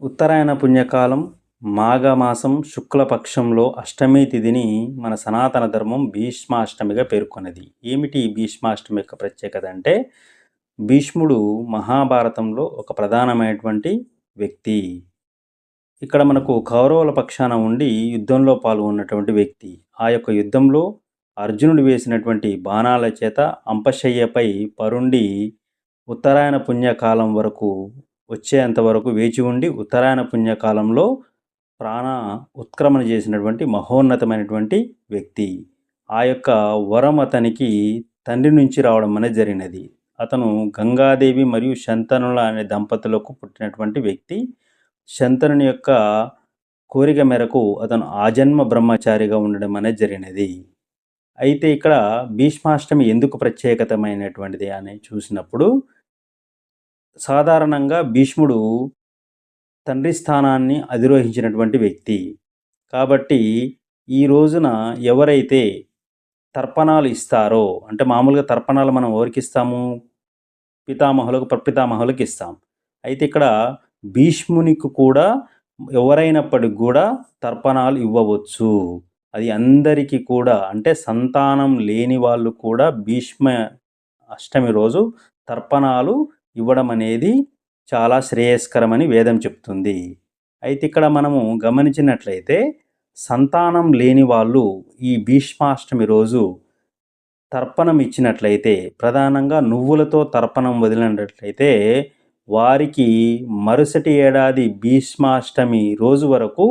ఉత్తరాయణ పుణ్యకాలం మాఘమాసం శుక్లపక్షంలో అష్టమి తిథిని మన సనాతన ధర్మం భీష్మాష్టమిగా పేర్కొన్నది. ఏమిటి ఈ భీష్మాష్టమి యొక్క ప్రత్యేకత అంటే, భీష్ముడు మహాభారతంలో ఒక ప్రధానమైనటువంటి వ్యక్తి. ఇక్కడ మనకు కౌరవుల పక్షాన ఉండి యుద్ధంలో పాల్గొన్నటువంటి వ్యక్తి. ఆ యొక్క యుద్ధంలో అర్జునుడు వేసినటువంటి బాణాల చేత అంపశయ్యపై పరుండి ఉత్తరాయణ పుణ్యకాలం వరకు వచ్చేంత వరకు వేచి ఉండి ఉత్తరాయణ పుణ్యకాలంలో ప్రాణ ఉత్క్రమణ చేసినటువంటి మహోన్నతమైనటువంటి వ్యక్తి. ఆ యొక్క వరం అతనికి తండ్రి నుంచి రావడం అనేది జరిగినది. అతను గంగాదేవి మరియు శంతనుల అనే దంపతులకు పుట్టినటువంటి వ్యక్తి. శంతనుని యొక్క కోరిక మేరకు అతను ఆజన్మ బ్రహ్మచారిగా ఉండడం అనేది జరిగినది. అయితే ఇక్కడ భీష్మాష్టమి ఎందుకు ప్రత్యేకతమైనటువంటిది అని చూసినప్పుడు, సాధారణంగా భీష్ముడు తండ్రి స్థానాన్ని అధిరోహించినటువంటి వ్యక్తి. కాబట్టి ఈ రోజున ఎవరైతే తర్పణాలు ఇస్తారో, అంటే మామూలుగా తర్పణాలు మనం ఎవరికి ఇస్తాము? పితామహులకు, ప్రపితామహులకు ఇస్తాం. అయితే ఇక్కడ భీష్మునికి కూడా ఎవరైనప్పటికి కూడా తర్పణాలు ఇవ్వవచ్చు. అది అందరికీ కూడా, అంటే సంతానం లేని వాళ్ళు కూడా భీష్మ అష్టమి రోజు తర్పణాలు ఇవ్వడం అనేది చాలా శ్రేయస్కరమని వేదం చెప్తుంది. అయితే ఇక్కడ మనము గమనించినట్లయితే సంతానం లేని వాళ్ళు ఈ భీష్మాష్టమి రోజు తర్పణం ఇచ్చినట్లయితే, ప్రధానంగా నువ్వులతో తర్పణం వదిలినట్లయితే వారికి మరుసటి ఏడాది భీష్మాష్టమి రోజు వరకు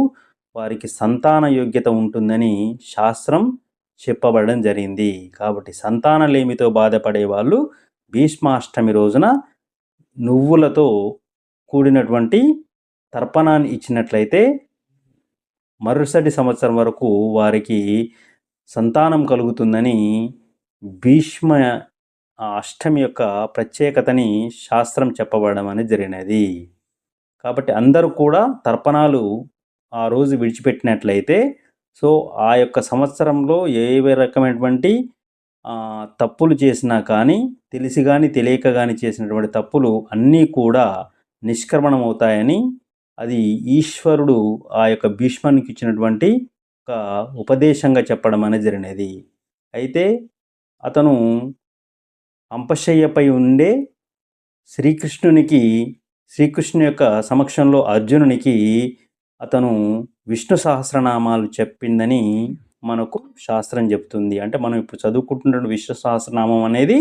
వారికి సంతాన యోగ్యత ఉంటుందని శాస్త్రం చెప్పబడడం జరిగింది. కాబట్టి సంతానలేమితో బాధపడే వాళ్ళు భీష్మాష్టమి రోజున నువ్వులతో కూడినటువంటి తర్పణాన్ని ఇచ్చినట్లయితే మరుసటి సంవత్సరం వరకు వారికి సంతానం కలుగుతుందని భీష్మ అష్టమి యొక్క ప్రత్యేకతని శాస్త్రం చెప్పబడడం అనేది జరిగినది. కాబట్టి అందరూ కూడా తర్పణాలు ఆ రోజు విడిచిపెట్టినట్లయితే, సో ఆ యొక్క సంవత్సరంలో ఏ రకమైనటువంటి తప్పులు చేసినా కానీ, తెలిసి కానీ తెలియక కానీ చేసినటువంటి తప్పులు అన్నీ కూడా నిష్క్రమణం అవుతాయని, అది ఈశ్వరుడు ఆ యొక్క భీష్మునికి ఇచ్చినటువంటి ఒక ఉపదేశంగా చెప్పడం అనేది జరిగినది. అయితే అతను అంపశయ్యపై ఉండే శ్రీకృష్ణుని యొక్క సమక్షంలో అర్జునునికి అతను విష్ణు సహస్రనామాలు చెప్పిందని మనకు శాస్త్రం చెప్తుంది. అంటే మనం ఇప్పుడు చదువుకుంటున్న విష్ణు సహస్రనామం అనేది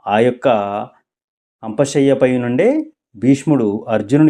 ఆ యొక్క అంపశయ్యపై నుండే భీష్ముడు అర్జునుని